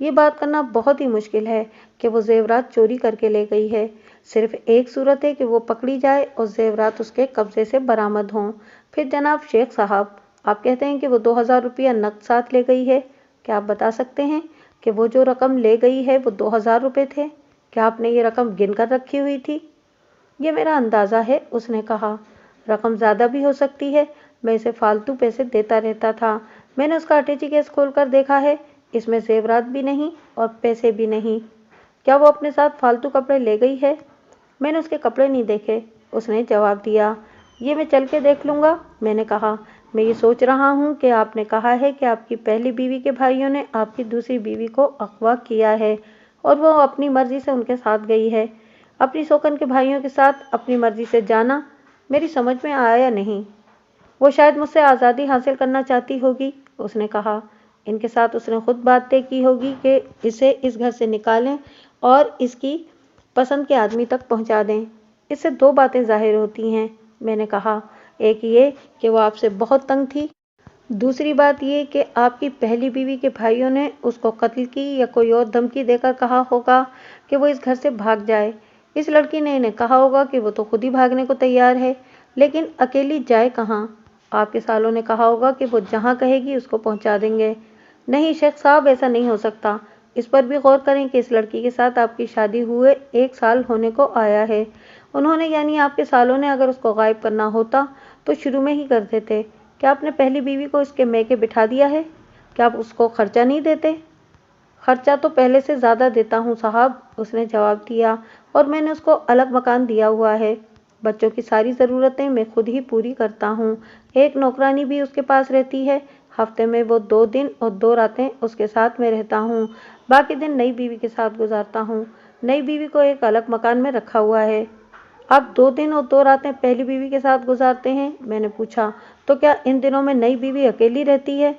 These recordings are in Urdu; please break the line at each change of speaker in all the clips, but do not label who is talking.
یہ بات کرنا بہت ہی مشکل ہے کہ وہ زیورات چوری کر کے لے گئی ہے۔ صرف ایک صورت ہے کہ وہ پکڑی جائے اور زیورات اس کے قبضے سے برآمد ہوں۔ پھر جناب شیخ صاحب، آپ کہتے ہیں کہ وہ 2000 روپیہ نقد ساتھ لے گئی ہے۔ کیا آپ بتا سکتے ہیں کہ وہ جو رقم لے گئی ہے وہ 2000 روپے تھے؟ کیا آپ نے یہ رقم گن کر رکھی ہوئی تھی؟ یہ میرا اندازہ ہے، اس نے کہا۔ رقم زیادہ بھی ہو سکتی ہے، میں اسے فالتو پیسے دیتا رہتا تھا۔ میں نے اس کا اٹیچی کیس کھول کر دیکھا ہے، اس میں زیورات بھی نہیں اور پیسے بھی نہیں۔ کیا وہ اپنے ساتھ فالتو کپڑے لے گئی ہے؟ میں نے اس کے کپڑے نہیں دیکھے، اس نے جواب دیا۔ یہ میں چل کے دیکھ لوں گا، میں نے کہا۔ میں یہ سوچ رہا ہوں کہ آپ نے کہا ہے کہ آپ کی پہلی بیوی کے بھائیوں نے آپ کی دوسری بیوی کو اغوا کیا ہے اور وہ اپنی مرضی سے ان کے ساتھ گئی ہے۔ اپنی سوکن کے بھائیوں کے ساتھ اپنی مرضی سے جانا میری سمجھ میں آیا نہیں۔ وہ شاید مجھ سے آزادی حاصل کرنا چاہتی ہوگی، اس نے کہا۔ ان کے ساتھ اس نے خود بات طے کی ہوگی کہ اسے اس گھر سے نکالیں اور اس کی پسند کے آدمی تک پہنچا دیں۔ اس سے دو باتیں ظاہر ہوتی ہیں، میں نے کہا۔ ایک یہ کہ وہ آپ سے بہت تنگ تھی، دوسری بات یہ کہ آپ کی پہلی بیوی کے بھائیوں نے اس کو قتل کی یا کوئی اور دھمکی دے کر کہا ہوگا کہ وہ اس گھر سے بھاگ جائے۔ اس لڑکی نے انہیں کہا ہوگا کہ وہ تو خود ہی بھاگنے کو تیار ہے، لیکن اکیلی جائے کہاں؟ آپ کے سالوں نے کہا ہوگا کہ وہ جہاں کہے گی اس کو پہنچا دیں گے۔ نہیں شیخ صاحب، ایسا نہیں ہو سکتا۔ اس پر بھی غور کریں کہ اس لڑکی کے ساتھ آپ کی شادی ہوئے 1 سال ہونے کو آیا ہے۔ انہوں نے یعنی آپ کے سالوں نے اگر اس کو غائب کرنا ہوتا تو شروع میں ہی کر دیتے۔ کیا آپ نے پہلی بیوی کو اس کے میکے بٹھا دیا ہے؟ کیا آپ اس کو خرچہ نہیں دیتے؟ خرچہ تو پہلے سے زیادہ دیتا ہوں صاحب، اس نے جواب دیا، اور میں نے اس کو الگ مکان دیا ہوا ہے۔ بچوں کی ساری ضرورتیں میں خود ہی پوری کرتا ہوں۔ ایک نوکرانی بھی اس کے پاس رہتی ہے۔ ہفتے میں وہ 2 دن اور 2 راتیں اس کے ساتھ میں رہتا ہوں، باقی دن نئی بیوی کے ساتھ گزارتا ہوں۔ نئی بیوی کو ایک الگ مکان میں رکھا ہوا ہے۔ آپ 2 دن اور 2 راتیں پہلی بیوی کے ساتھ گزارتے ہیں؟ میں نے پوچھا۔ تو کیا ان دنوں میں نئی بیوی اکیلی رہتی ہے؟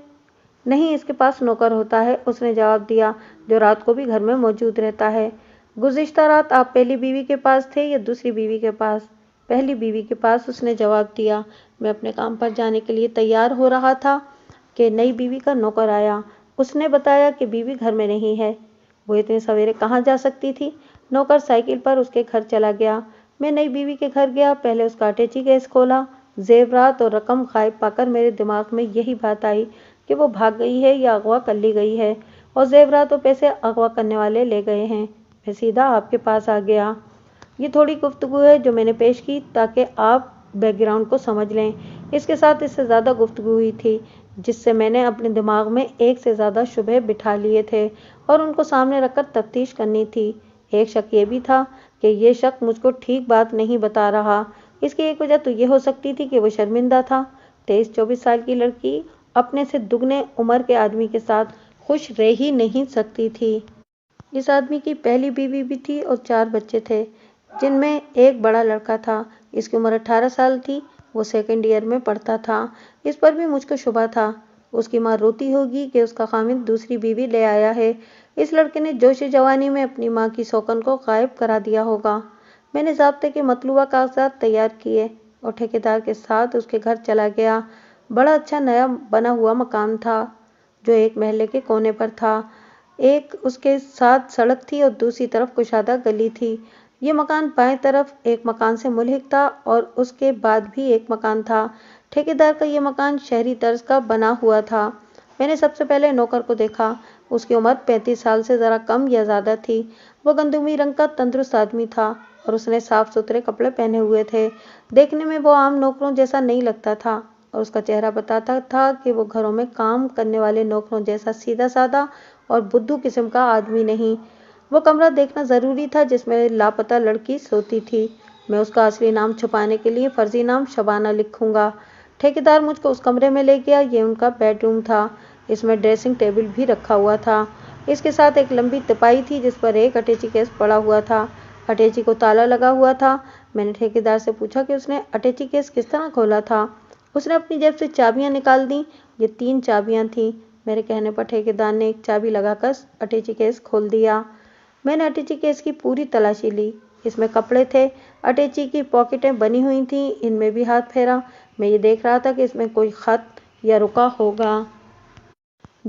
نہیں، اس کے پاس نوکر ہوتا ہے، اس نے جواب دیا، جو رات کو بھی گھر میں موجود رہتا ہے۔ گزشتہ رات آپ پہلی بیوی کے پاس تھے یا دوسری بیوی کے پاس؟ پہلی بیوی کے پاس، اس نے جواب دیا۔ میں اپنے کام پر جانے کے لیے تیار ہو رہا تھا کہ نئی بیوی کا نوکر آیا۔ اس نے بتایا کہ بیوی گھر میں نہیں ہے۔ وہ اتنے سویرے کہاں جا سکتی تھی؟ نوکر سائیکل پر اس کے گھر چلا گیا۔ میں نئی بیوی کے گھر گیا، پہلے اس کا اٹیچی کیس کھولا۔ زیورات اور رقم غائب پا کر میرے دماغ میں یہی بات آئی کہ وہ بھاگ گئی ہے یا اغوا کر لی گئی ہے، اور زیورات اور پیسے اغوا کرنے والے لے گئے ہیں۔ میں سیدھا آپ کے پاس آ گیا۔ یہ تھوڑی گفتگو ہے جو میں نے پیش کی تاکہ آپ بیک گراؤنڈ کو سمجھ لیں۔ اس کے ساتھ اس سے زیادہ گفتگو ہوئی تھی، جس سے میں نے اپنے دماغ میں ایک سے زیادہ شبہے بٹھا لیے تھے اور ان کو سامنے رکھ کر تفتیش کرنی تھی۔ ایک شک یہ بھی تھا کہ یہ شک مجھ کو ٹھیک بات نہیں بتا رہا۔ اس کی ایک وجہ تو یہ ہو سکتی تھی کہ وہ شرمندہ تھا۔ 23-24 سال کی لڑکی اپنے سے دگنے عمر کے آدمی کے ساتھ خوش رہ ہی نہیں سکتی تھی۔ اس آدمی کی پہلی بیوی بھی تھی اور 4 بچے تھے، جن میں ایک بڑا لڑکا تھا۔ اس کی عمر 18 سال تھی، وہ 2nd ایئر میں پڑھتا تھا۔ اس پر بھی مجھ کو شبہ تھا۔ اس کی ماں روتی ہوگی کہ اس کا خاوند دوسری بیوی لے آیا ہے۔ اس لڑکے نے جوش جوانی میں اپنی ماں کی سوکن کو غائب کرا دیا ہوگا۔ میں نے ضابطے کے مطلوبہ کاغذات تیار کیے اور ٹھیکیدار کے ساتھ اس کے گھر چلا گیا۔ بڑا اچھا نیا بنا ہوا مکان تھا جو ایک محلے کے کونے پر تھا۔ ایک اس کے ساتھ سڑک تھی اور دوسری طرف کشادہ گلی تھی۔ یہ مکان بائیں طرف ایک مکان سے ملحق تھا اور اس کے بعد بھی ایک مکان تھا۔ ٹھیکیدار کا یہ مکان شہری طرز کا بنا ہوا تھا۔ میں نے سب سے پہلے نوکر کو دیکھا۔ اس کی عمر 35 سال سے ذرا کم یا زیادہ تھی۔ وہ گندمی رنگ کا تندرست آدمی تھا اور اس نے صاف ستھرے کپڑے پہنے ہوئے تھے۔ دیکھنے میں وہ عام نوکروں جیسا نہیں لگتا تھا اور اس کا چہرہ بتاتا تھا کہ وہ گھروں میں کام کرنے والے نوکروں جیسا سیدھا سادہ اور بدھو قسم کا آدمی نہیں۔ وہ کمرہ دیکھنا ضروری تھا جس میں لاپتہ لڑکی سوتی تھی۔ میں اس کا اصلی نام چھپانے کے لیے فرضی نام شبانہ لکھوں گا۔ ٹھیکیدار مجھ کو اس کمرے میں لے گیا۔ یہ ان کا بیڈ روم تھا۔ اس میں ڈریسنگ ٹیبل بھی رکھا ہوا تھا۔ اس کے ساتھ ایک لمبی تپائی تھی جس پر ایک اٹیچی کیس پڑا ہوا تھا۔ اٹیچی کو تالا لگا ہوا تھا۔ میں نے ٹھیکیدار سے پوچھا کہ اس نے اٹیچی کیس کس طرح کھولا تھا۔ اس نے اپنی جیب سے چابیاں نکال دیں۔ یہ 3 چابیاں تھیں۔ میرے کہنے پر ٹھیکیدار نے ایک چابی لگا کر اٹیچی کیس کھول دیا۔ میں نے اٹیچی کیس کی پوری تلاشی لی۔ اس میں کپڑے تھے۔ اٹیچی کی پاکٹیں بنی ہوئی تھیں، ان میں بھی ہاتھ پھیرا۔ میں یہ دیکھ رہا تھا کہ اس میں کوئی خط یا رکا ہوگا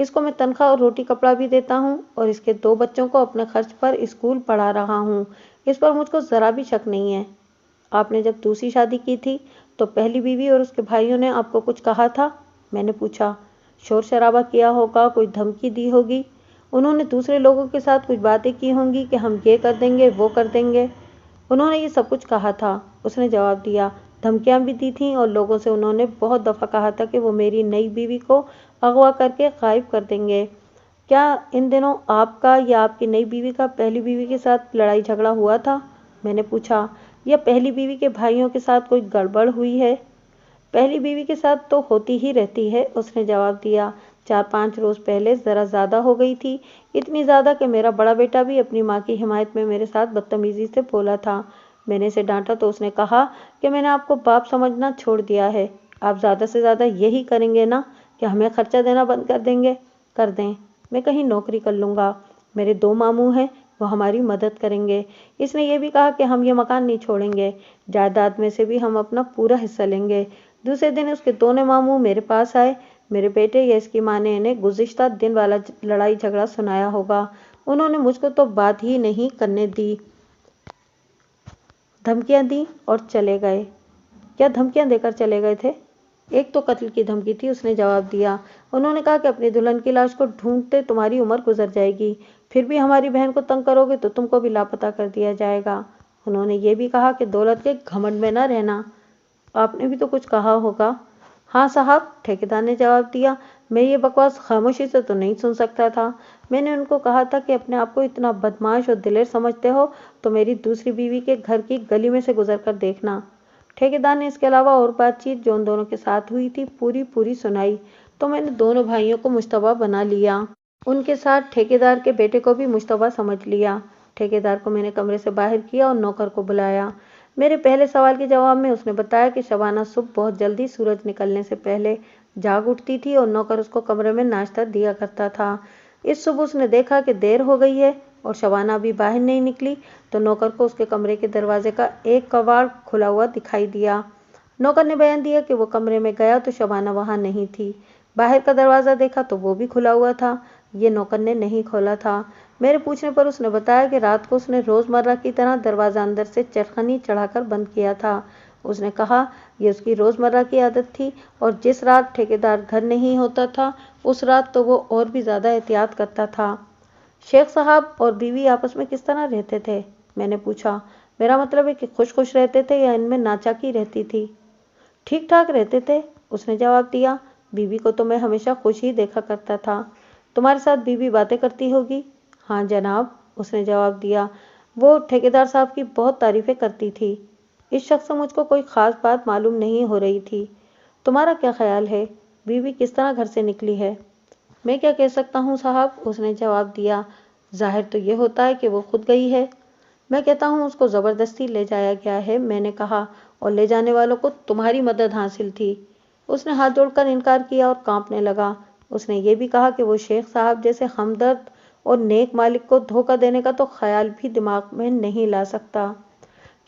اس کو میں تنخواہ اور روٹی کپڑا بھی دیتا ہوں اور اس کے 2 بچوں کو اپنے خرچ پر اسکول پڑھا رہا ہوں۔ اس پر مجھ کو ذرا بھی شک نہیں ہے۔ آپ نے جب دوسری شادی کی تھی تو پہلی بیوی اور اس کے بھائیوں نے آپ کو کچھ کہا تھا؟ میں نے پوچھا۔ شور شرابہ کیا ہوگا، کوئی دھمکی دی ہوگی، انہوں نے دوسرے لوگوں کے ساتھ کچھ باتیں کی ہوں گی کہ ہم یہ کر دیں گے، وہ کر دیں گے۔ انہوں نے یہ سب کچھ کہا تھا، اس نے جواب دیا۔ دھمکیاں بھی دی تھیں اور لوگوں سے انہوں نے بہت دفعہ کہا تھا کہ وہ میری نئی بیوی کو اغوا کر کے غائب کر دیں گے۔ کیا ان دنوں آپ کا یا آپ کی نئی بیوی کا پہلی بیوی کے ساتھ لڑائی جھگڑا ہوا تھا؟ میں نے پوچھا۔ یا پہلی بیوی کے بھائیوں کے ساتھ کوئی گڑبڑ ہوئی ہے؟ پہلی بیوی کے ساتھ تو ہوتی ہی رہتی ہے، اس نے جواب دیا۔ 4-5 روز پہلے ذرا زیادہ ہو گئی تھی، اتنی زیادہ کہ میرا بڑا بیٹا بھی اپنی ماں کی حمایت میں میرے ساتھ بدتمیزی سے بولا تھا۔ میں نے اسے ڈانٹا تو اس نے کہا کہ میں نے آپ کو باپ سمجھنا چھوڑ دیا ہے، آپ زیادہ سے زیادہ یہی کریں گے نا کہ ہمیں خرچہ دینا بند کر دیں گے۔ کر دیں، میں کہیں نوکری کر لوں گا، میرے 2 ماموں ہیں، وہ ہماری مدد کریں گے۔ اس نے یہ بھی کہا کہ ہم یہ مکان نہیں چھوڑیں گے، جائیداد میں سے بھی ہم اپنا پورا حصہ لیں گے۔ دوسرے دن اس کے دونوں ماموں میرے پاس آئے۔ میرے بیٹے یا اس کی ماں نے انہیں گزشتہ دن والا لڑائی جھگڑا سنایا ہوگا۔ انہوں نے مجھ کو تو بات ہی نہیں کرنے دی، دھمکیاں دیں اور چلے گئے۔ کیا دھمکیاں دے کر چلے گئے تھے؟ ایک تو قتل کی دھمکی تھی، اس نے جواب دیا۔ انہوں نے کہا کہ اپنی دلہن کی لاش کو ڈھونڈتے تمہاری عمر گزر جائے گی، پھر بھی ہماری بہن کو تنگ کرو گے تو تم کو بھی لاپتہ کر دیا جائے گا۔ انہوں نے یہ بھی کہا کہ دولت کے گھمنڈ میں نہ رہنا۔ آپ نے بھی تو کچھ کہا ہوگا؟ ہاں صاحب، ٹھیکیدار نے جواب دیا۔ میں یہ بکواس خاموشی سے تو نہیں سن سکتا تھا۔ میں نے ان کو کہا تھا کہ اپنے آپ کو اتنا بدمعاش اور دلیر سمجھتے ہو تو میری دوسری بیوی کے گھر کی گلی میں سے گزر کر دیکھنا۔ ٹھیکیدار نے اس کے علاوہ اور بات چیت جو ان دونوں کے ساتھ ہوئی تھی پوری سنائی تو میں نے دونوں بھائیوں کو مشتبہ بنا لیا۔ ان کے ساتھ ٹھیکیدار کے بیٹے کو بھی مشتبہ سمجھ لیا۔ ٹھیکیدار کو میں نے کمرے سے باہر کیا اور نوکر کو بلایا۔ میرے پہلے سوال کے جواب میں اس نے بتایا کہ شبانہ صبح بہت جلدی سورج نکلنے سے پہلے جاگ اٹھتی تھی اور نوکر اس کو کمرے میں ناشتہ دیا کرتا تھا۔ اس صبح اس نے دیکھا کہ دیر ہو گئی ہے اور شبانہ ابھی باہر نہیں نکلی تو نوکر کو اس کے کمرے کے دروازے کا ایک کواڑ کھلا ہوا دکھائی دیا۔ نوکر نے بیان دیا کہ وہ کمرے میں گیا تو شبانہ وہاں نہیں تھی۔ باہر کا دروازہ دیکھا تو وہ بھی کھلا ہوا تھا، یہ نوکر نے نہیں کھولا تھا۔ میرے پوچھنے پر اس نے بتایا کہ رات کو اس نے روزمرہ کی طرح دروازہ اندر سے چٹکنی چڑھا کر بند کیا تھا۔ اس نے کہا یہ اس کی روزمرہ کی عادت تھی اور جس رات ٹھیکیدار گھر نہیں ہوتا تھا اس رات تو وہ اور بھی زیادہ احتیاط کرتا تھا۔ شیخ صاحب اور بیوی آپس میں کس طرح رہتے تھے؟ میں نے پوچھا۔ میرا مطلب ہے کہ خوش رہتے تھے یا ان میں ناچاکی رہتی تھی؟ ٹھیک ٹھاک رہتے تھے، اس نے جواب دیا۔ بیوی کو تو میں ہمیشہ خوش ہی دیکھا کرتا تھا۔ تمہارے ساتھ بیوی باتیں کرتی ہوگی؟ ہاں جناب، اس نے جواب دیا۔ وہ ٹھیکیدار صاحب کی بہت تعریفیں کرتی تھی۔ اس شخص سے مجھ کو کوئی خاص بات معلوم نہیں ہو رہی تھی۔ تمہارا کیا خیال ہے، بیوی کس طرح گھر سے نکلی ہے؟ میں کیا کہہ سکتا ہوں صاحب، اس نے جواب دیا۔ ظاہر تو یہ ہوتا ہے کہ وہ خود گئی ہے۔ میں کہتا ہوں اس کو زبردستی لے جایا گیا ہے، میں نے کہا، اور لے جانے والوں کو تمہاری مدد حاصل تھی۔ اس نے ہاتھ جوڑ کر انکار کیا اور کانپنے لگا۔ اس نے یہ بھی کہا کہ وہ شیخ صاحب جیسے ہمدرد اور نیک مالک کو دھوکہ دینے کا تو خیال بھی دماغ میں نہیں لا سکتا۔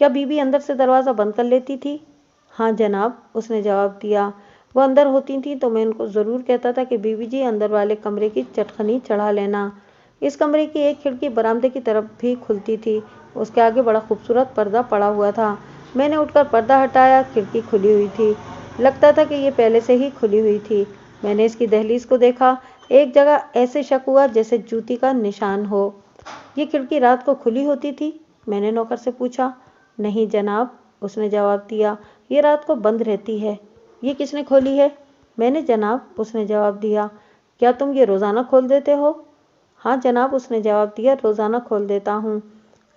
کیا بیوی اندر سے دروازہ بند کر لیتی تھی؟ ہاں جناب، اس نے جواب دیا۔ وہ اندر ہوتی تھیں تو میں ان کو ضرور کہتا تھا کہ بیوی جی اندر والے کمرے کی چٹکنی چڑھا لینا۔ اس کمرے کی ایک کھڑکی برآمدے کی طرف بھی کھلتی تھی، اس کے آگے بڑا خوبصورت پردہ پڑا ہوا تھا۔ میں نے اٹھ کر پردہ ہٹایا، کھڑکی کھلی ہوئی تھی، لگتا تھا کہ یہ پہلے سے ہی کھلی ہوئی تھی۔ میں نے اس کی دہلیز کو دیکھا، ایک جگہ ایسے شک ہوا جیسے جوتی کا نشان ہو۔ یہ کھڑکی رات کو کھلی ہوتی تھی؟ میں نے نوکر سے پوچھا۔ نہیں جناب، اس نے جواب دیا، یہ رات کو بند رہتی ہے۔ یہ کس نے کھولی ہے؟ میں نے جناب، اس نے جواب دیا۔ کیا تم یہ روزانہ کھول دیتے ہو؟ ہاں جناب، اس نے جواب دیا، روزانہ کھول دیتا ہوں۔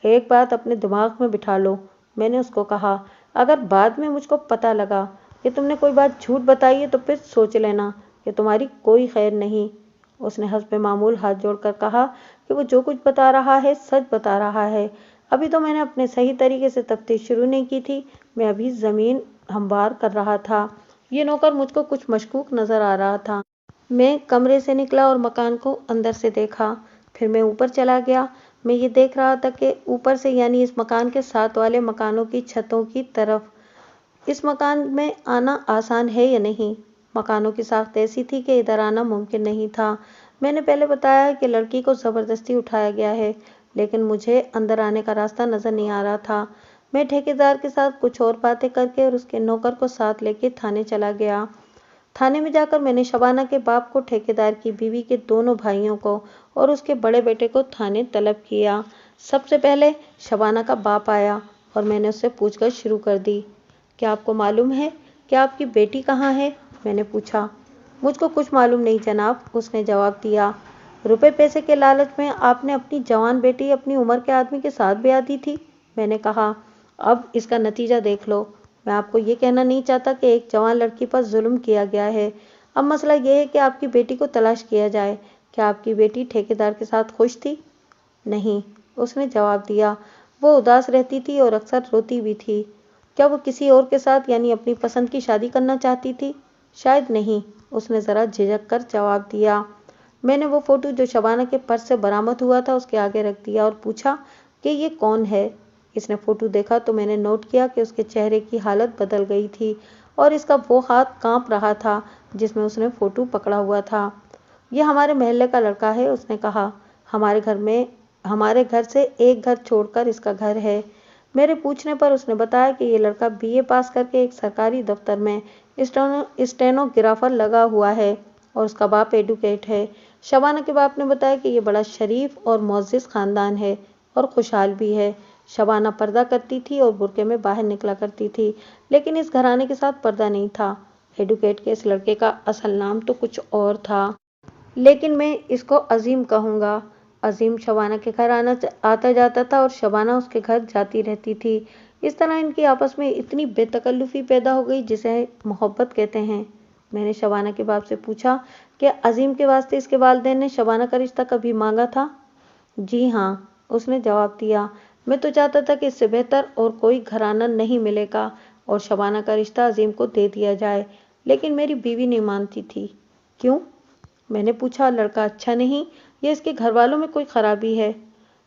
ایک بات اپنے دماغ میں بٹھا لو، میں نے اس کو کہا، اگر بعد میں مجھ کو پتہ لگا کہ تم نے کوئی بات جھوٹ بتائی ہے تو پھر سوچ لینا کہ تمہاری کوئی خیر نہیں۔ اس نے حسب معمول ہاتھ جوڑ کر کہا کہ وہ جو کچھ بتا رہا ہے سچ بتا رہا ہے۔ ابھی تو میں نے اپنے صحیح طریقے سے تفتیش شروع نہیں کی تھی، میں ابھی زمین ہموار کر رہا تھا۔ یہ نوکر مجھ کو کچھ مشکوک نظر آ رہا تھا۔ میں کمرے سے نکلا اور مکان کو اندر سے دیکھا، پھر میں اوپر چلا گیا۔ میں یہ دیکھ رہا تھا کہ اوپر سے یعنی اس مکان کے ساتھ والے مکانوں کی چھتوں کی طرف اس مکان میں آنا آسان ہے یا نہیں۔ مکانوں کی ساخت ایسی تھی کہ ادھر آنا ممکن نہیں تھا۔ میں نے پہلے بتایا ہے کہ لڑکی کو زبردستی اٹھایا گیا ہے، لیکن مجھے اندر آنے کا راستہ نظر نہیں آ رہا تھا۔ میں ٹھیکیدار کے ساتھ کچھ اور باتیں کر کے اور اس کے نوکر کو ساتھ لے کے تھانے چلا گیا۔ تھانے میں جا کر میں نے شبانہ کے باپ کو، ٹھیکیدار کی بیوی کے دونوں بھائیوں کو اور اس کے بڑے بیٹے کو تھانے طلب کیا۔ سب سے پہلے شبانہ کا باپ آیا اور میں نے اس سے پوچھ گچھ شروع کر دی۔ کیا آپ کو معلوم ہے کہ آپ کی بیٹی کہاں ہے؟ میں نے پوچھا۔ مجھ کو کچھ معلوم نہیں جناب، اس نے جواب دیا۔ روپے پیسے کے لالچ میں آپ نے اپنی جوان بیٹی اپنی عمر کے آدمی کے ساتھ بیاہ دی تھی؟ میں نے کہا۔ اب اس کا نتیجہ دیکھ لو۔ میں آپ کو یہ کہنا نہیں چاہتا کہ ایک جوان لڑکی پر ظلم کیا گیا ہے۔ اب مسئلہ یہ ہے کہ آپ کی بیٹی کو تلاش کیا جائے۔ کیا آپ کی بیٹی ٹھیکیدار کے ساتھ خوش تھی؟ نہیں، اس نے جواب دیا۔ وہ اداس رہتی تھی اور اکثر روتی بھی تھی۔ کیا وہ کسی اور کے ساتھ یعنی اپنی پسند کی شادی کرنا چاہتی تھی؟ شاید نہیں، اس نے ذرا جھجک کر جواب دیا۔ میں نے وہ فوٹو جو شبانہ کے پرس سے برآمد ہوا تھا اس کے آگے رکھ دیا اور پوچھا کہ یہ کون ہے؟ اس نے فوٹو دیکھا تو میں نے نوٹ کیا کہ اس کے چہرے کی حالت بدل گئی تھی اور اس کا وہ ہاتھ کانپ رہا تھا جس میں اس نے فوٹو پکڑا ہوا تھا۔ یہ ہمارے محلے کا لڑکا ہے، اس نے کہا۔ ہمارے گھر سے ایک گھر چھوڑ کر اس کا گھر ہے۔ میرے پوچھنے پر اس نے بتایا کہ یہ لڑکا BA پاس کر کے ایک سرکاری دفتر میں اسٹینوگرافر لگا ہوا ہے اور اس کا باپ ایڈوکیٹ ہے۔ شبانہ کے باپ نے بتایا کہ یہ بڑا شریف اور معزز خاندان ہے اور خوشحال بھی ہے۔ شبانہ پردہ کرتی تھی اور برقعے میں باہر نکلا کرتی تھی، لیکن اس گھرانے کے ساتھ پردہ نہیں تھا۔ ایڈوکیٹ کے اس لڑکے کا اصل نام تو کچھ اور تھا، لیکن میں اس کو عظیم کہوں گا۔ عظیم شبانہ کے گھر آتا جاتا تھا اور شبانہ اس کے گھر جاتی رہتی تھی۔ اس طرح ان کی آپس میں اتنی بے تکلفی پیدا ہو گئی جسے محبت کہتے ہیں۔ میں نے شبانہ کے باپ سے پوچھا کہ عظیم کے واسطے اس کے والدین نے شبانہ کا رشتہ کبھی مانگا تھا؟ جی ہاں، اس نے جواب دیا۔ میں تو چاہتا تھا کہ اس سے بہتر اور کوئی گھرانہ نہیں ملے گا اور شبانہ کا رشتہ عظیم کو دے دیا جائے، لیکن میری بیوی نہیں مانتی تھی۔ کیوں؟ میں نے پوچھا۔ لڑکا اچھا نہیں یا اس کے گھر والوں میں کوئی خرابی ہے؟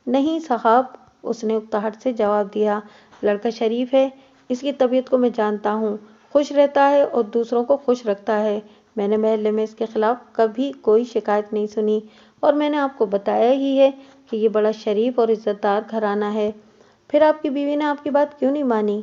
نہیں صاحب، اس نے اکتاہٹ سے جواب دیا۔ لڑکا شریف ہے، اس کی طبیعت کو میں جانتا ہوں، خوش رہتا ہے اور دوسروں کو خوش رکھتا ہے۔ میں نے محلے میں اس کے خلاف کبھی کوئی شکایت نہیں سنی اور میں نے آپ کو بتایا ہی ہے کہ یہ بڑا شریف اور عزت دار گھرانہ ہے۔ پھر آپ کی بیوی نے آپ کی بات کیوں نہیں مانی؟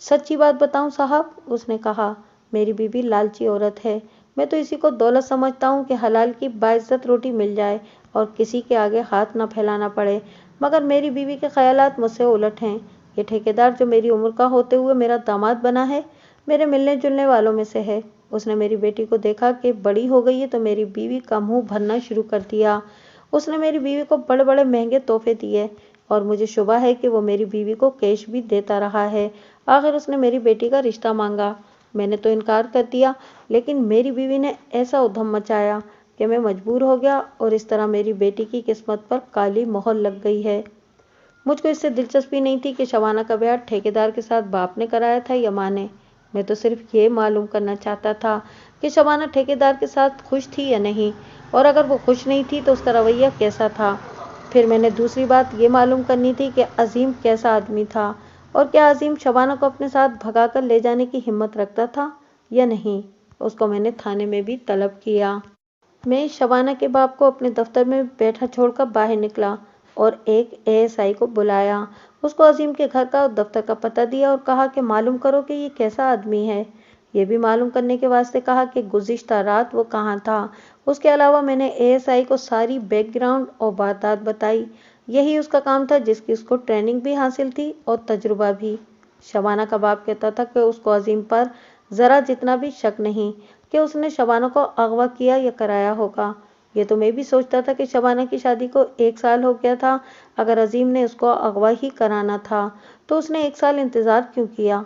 سچی بات بتاؤں صاحب، اس نے کہا، میری بیوی لالچی عورت ہے۔ میں تو اسی کو دولت سمجھتا ہوں کہ حلال کی باعزت روٹی مل جائے اور کسی کے آگے ہاتھ نہ پھیلانا پڑے، مگر میری بیوی کے خیالات مجھ سے الٹ ہیں۔ یہ ٹھیکیدار جو میری عمر کا ہوتے ہوئے میرا داماد بنا ہے، میرے ملنے جلنے والوں میں سے ہے۔ اس نے میری بیٹی کو دیکھا کہ بڑی ہو گئی ہے تو میری بیوی کا منہ بھرنا شروع کر دیا۔ اس نے میری بیوی کو بڑے بڑے مہنگے تحفے دیے اور مجھے شبہ ہے کہ وہ میری بیوی کو کیش بھی دیتا رہا ہے۔ آخر اس نے میری بیٹی کا رشتہ مانگا۔ میں نے تو انکار کر دیا، لیکن میری بیوی نے ایسا ادھم مچایا کہ میں مجبور ہو گیا اور اس طرح میری بیٹی کی قسمت پر کالی مہر لگ گئی ہے۔ مجھ کو اس سے دلچسپی نہیں تھی کہ شبانہ کا بیاہ ٹھیکیدار کے ساتھ باپ نے کرایا تھا یا ماں نے۔ میں تو صرف یہ معلوم کرنا چاہتا تھا کہ شبانہ ٹھیکیدار کے ساتھ خوش تھی یا نہیں، اور اگر وہ خوش نہیں تھی تو اس کا رویہ کیسا تھا۔ پھر میں نے دوسری بات یہ معلوم کرنی تھی کہ عظیم کیسا آدمی تھا اور کیا عظیم شبانہ کو اپنے ساتھ بھگا کر لے جانے کی ہمت رکھتا تھا یا نہیں۔ اس کو میں نے تھانے میں بھی طلب کیا۔ میں شبانہ کے باپ کو اپنے دفتر میں بیٹھا چھوڑ کر باہر نکلا اور ایک ASI کو بلایا۔ اس کو عظیم کے گھر کا اور دفتر کا پتہ دیا اور کہا کہ معلوم کرو کہ یہ کیسا آدمی ہے۔ یہ بھی معلوم کرنے کے واسطے کہا کہ گزشتہ رات وہ کہاں تھا۔ اس کے علاوہ میں نے ASI کو ساری بیک گراؤنڈ اور واردات بتائی۔ یہی اس کا کام تھا جس کی اس کو ٹریننگ بھی حاصل تھی اور تجربہ بھی۔ شبانہ کا باپ کہتا تھا کہ اس کو عظیم پر ذرا جتنا بھی شک نہیں کہ اس نے شبانہ کو اغوا کیا یا کرایا ہوگا۔ یہ تو میں بھی سوچتا تھا کہ شبانہ کی شادی کو 1 سال ہو گیا تھا۔ اگر عظیم نے اس کو اغوا ہی کرانا تھا تو اس نے 1 سال انتظار کیوں کیا؟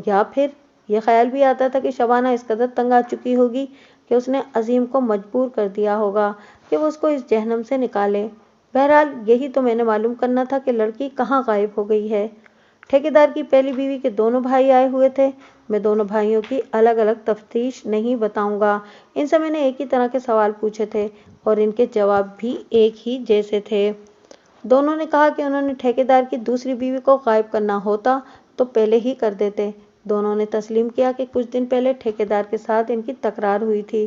یا پھر یہ خیال بھی آتا تھا کہ شبانہ اس قدر تنگ آ چکی ہوگی کہ اس نے عظیم کو مجبور کر دیا ہوگا کہ وہ اس کو اس جہنم سے نکالے۔ بہرحال یہی تو میں نے معلوم کرنا تھا کہ لڑکی کہاں غائب ہو گئی ہے۔ ٹھیکیدار کی پہلی بیوی کے دونوں بھائی آئے ہوئے تھے۔ میں دونوں بھائیوں کی الگ الگ تفتیش نہیں بتاؤں گا۔ ان سے میں نے ایک ہی طرح کے سوال پوچھے تھے اور ان کے جواب بھی ایک ہی جیسے تھے۔ دونوں نے کہا کہ انہوں نے ٹھیکیدار کی دوسری بیوی کو غائب کرنا ہوتا تو پہلے ہی کر دیتے۔ دونوں نے تسلیم کیا کہ کچھ دن پہلے ٹھیکیدار کے ساتھ ان کی تکرار ہوئی تھی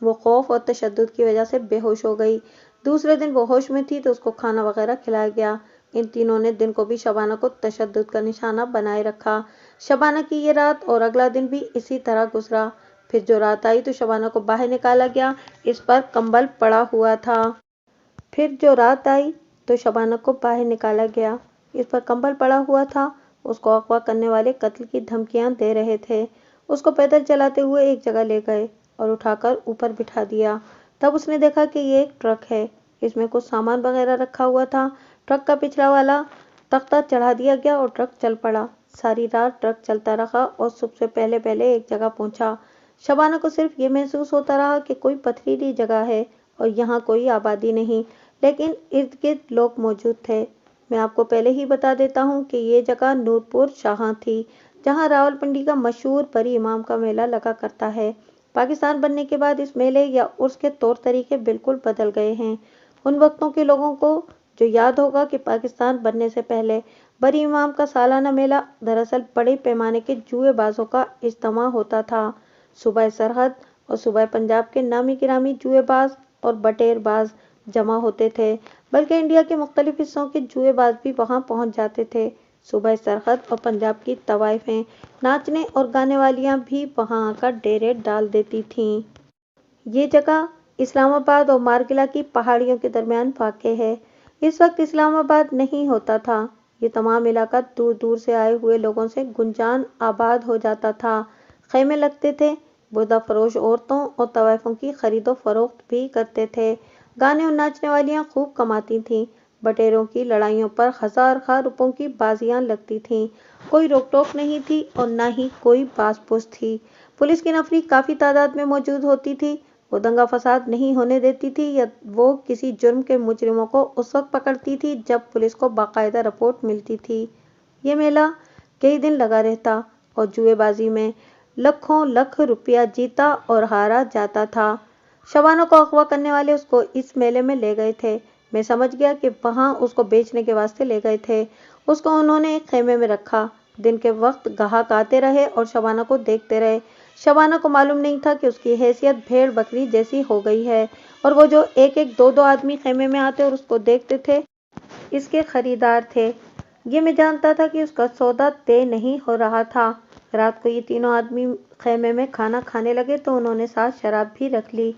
وہ خوف اور تشدد کی وجہ سے بے ہوش ہو گئی۔ دوسرے دن وہ ہوش میں تھی تو اس کو کھانا وغیرہ کھلایا گیا۔ ان تینوں نے دن کو بھی شبانہ کو تشدد کا نشانہ بنائے رکھا۔ شبانہ کی یہ رات اور اگلا دن بھی اسی طرح گزرا۔ پھر جو رات آئی تو شبانہ کو باہر نکالا گیا، اس پر کمبل پڑا ہوا تھا۔ اس کو اغوا کرنے والے قتل کی دھمکیاں دے رہے تھے۔ اس کو پیدل چلاتے ہوئے ایک جگہ لے گئے اور اٹھا کر اوپر بٹھا دیا۔ تب اس نے دیکھا کہ یہ ایک ٹرک ہے، اس میں کچھ سامان وغیرہ رکھا ہوا تھا۔ ٹرک کا پچھلا والا تختہ چڑھا دیا گیا اور ٹرک چل پڑا۔ ساری رات ٹرک چلتا رہا اور صبح سے پہلے ایک جگہ پہنچا۔ شبانہ کو صرف یہ محسوس ہوتا رہا کہ کوئی پتھریلی جگہ ہے اور یہاں کوئی آبادی نہیں، لیکن ارد گرد لوگ موجود تھے۔ میں آپ کو پہلے ہی بتا دیتا ہوں کہ یہ جگہ نورپور شاہاں تھی، جہاں راولپنڈی کا مشہور پری امام کا میلہ لگا کرتا ہے۔ پاکستان بننے کے بعد اس میلے یا عرس کے طور طریقے بالکل بدل گئے ہیں۔ ان وقتوں کے لوگوں کو جو یاد ہوگا کہ پاکستان بننے سے پہلے بری امام کا سالانہ میلہ دراصل بڑے پیمانے کے جوئے بازوں کا اجتماع ہوتا تھا۔ صوبہ سرحد اور صوبہ پنجاب کے نامی گرامی جوئے باز اور بٹیر باز جمع ہوتے تھے، بلکہ انڈیا کے مختلف حصوں کے جوئے باز بھی وہاں پہنچ جاتے تھے۔ صوبہ سرحد اور پنجاب کی طوائفیں ناچنے اور گانے والیاں بھی وہاں آ کر ڈیرے ڈال دیتی تھیں۔ یہ جگہ اسلام آباد اور مارگلہ کی پہاڑیوں کے درمیان واقع ہے۔ اس وقت اسلام آباد نہیں ہوتا تھا۔ یہ تمام علاقہ دور دور سے آئے ہوئے لوگوں سے گنجان آباد ہو جاتا تھا۔ خیمے لگتے تھے، بردہ فروش عورتوں اور طوائفوں کی خرید و فروخت بھی کرتے تھے۔ گانے اور ناچنے والیاں خوب کماتی تھیں۔ بٹیروں کی لڑائیوں پر ہزار خواہ روپوں کی بازیاں لگتی تھیں۔ کوئی روک ٹوک نہیں تھی اور نہ ہی کوئی باز پوچھ تھی۔ پولیس کی نفری کافی تعداد میں موجود ہوتی تھی۔ وہ دنگا فساد نہیں ہونے دیتی تھی یا وہ کسی جرم کے مجرموں کو اس وقت پکڑتی تھی جب پولیس کو باقاعدہ رپورٹ ملتی تھی۔ یہ میلہ کئی دن لگا رہتا اور جوئے بازی میں لاکھوں لاکھ روپیہ جیتا اور ہارا جاتا تھا۔ شبانہ کو اغوا کرنے والے اس کو اس میلے میں لے گئے تھے۔ میں سمجھ گیا کہ وہاں اس کو بیچنے کے واسطے لے گئے تھے۔ اس کو انہوں نے ایک خیمے میں رکھا۔ دن کے وقت گاہک آتے رہے اور شبانہ کو دیکھتے رہے۔ شبانہ کو معلوم نہیں تھا کہ اس کی حیثیت بھیڑ بکری جیسی ہو گئی ہے اور وہ جو ایک ایک دو آدمی خیمے میں آتے اور اس کو دیکھتے تھے، اس کے خریدار تھے۔ یہ میں جانتا تھا کہ اس کا سودا طے نہیں ہو رہا تھا۔ رات کو یہ تینوں آدمی خیمے میں کھانا کھانے لگے تو انہوں نے ساتھ شراب بھی رکھ لی۔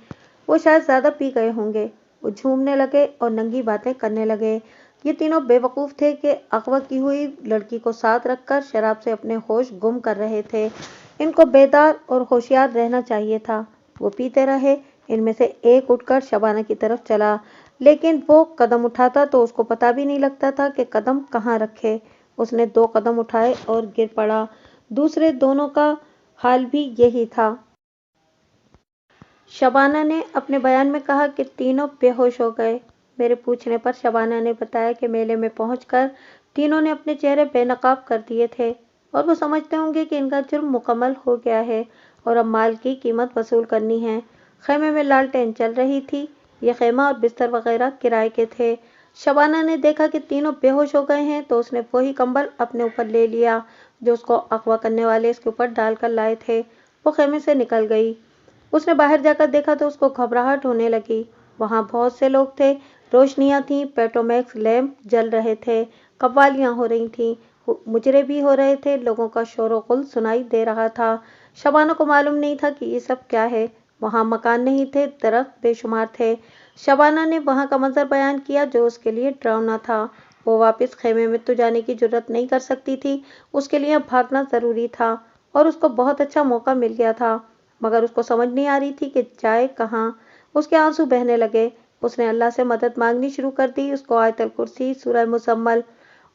وہ شاید زیادہ پی گئے ہوں گے۔ وہ جھومنے لگے اور ننگی باتیں کرنے لگے۔ یہ تینوں بے وقوف تھے کہ اغوا کی ہوئی لڑکی کو ساتھ رکھ کر شراب سے اپنے ہوش گم کر رہے تھے۔ ان کو بیدار اور ہوشیار رہنا چاہیے تھا۔ وہ پیتے رہے۔ ان میں سے ایک اٹھ کر شبانہ کی طرف چلا، لیکن وہ قدم اٹھاتا تو اس کو پتہ بھی نہیں لگتا تھا کہ قدم کہاں رکھے۔ اس نے 2 قدم اٹھائے اور گر پڑا۔ دوسرے دونوں کا حال بھی یہی تھا۔ شبانہ نے اپنے بیان میں کہا کہ تینوں بے ہوش ہو گئے۔ میرے پوچھنے پر شبانہ نے بتایا کہ میلے میں پہنچ کر تینوں نے اپنے چہرے بے نقاب کر دیے تھے اور وہ سمجھتے ہوں گے کہ ان کا جرم مکمل ہو گیا ہے اور اب مال کی قیمت وصول کرنی ہے۔ خیمے میں لالٹین چل رہی تھی۔ یہ خیمہ اور بستر وغیرہ کرائے کے تھے۔ شبانہ نے دیکھا کہ تینوں بے ہوش ہو گئے ہیں تو اس نے وہی کمبل اپنے اوپر لے لیا جو اس کو اغوا کرنے والے اس کے اوپر ڈال کر لائے تھے۔ وہ خیمے سے نکل گئی۔ اس نے باہر جا کر دیکھا تو اس کو گھبراہٹ ہونے لگی۔ وہاں بہت سے لوگ تھے، روشنیاں تھیں، پیٹرومیکس لیمپ جل رہے تھے، قوالیاں ہو رہی تھیں، مجرے بھی ہو رہے تھے، لوگوں کا شور و غل سنائی دے رہا تھا۔ شبانہ کو معلوم نہیں تھا کہ یہ سب کیا ہے۔ وہاں مکان نہیں تھے، درخت بے شمار تھے۔ شبانہ نے وہاں کا منظر بیان کیا جو اس کے لیے ڈراؤنا تھا۔ وہ واپس خیمے میں تو جانے کی جرات نہیں کر سکتی تھی، اس کے لیے بھاگنا ضروری تھا اور اس کو بہت اچھا موقع مل گیا تھا، مگر اس کو سمجھ نہیں آ رہی تھی کہ جائے کہاں۔ اس کے آنسو بہنے لگے۔ اس نے اللہ سے مدد مانگنی شروع کر دی۔ اس کو آیت الکرسی، سورہ مزمل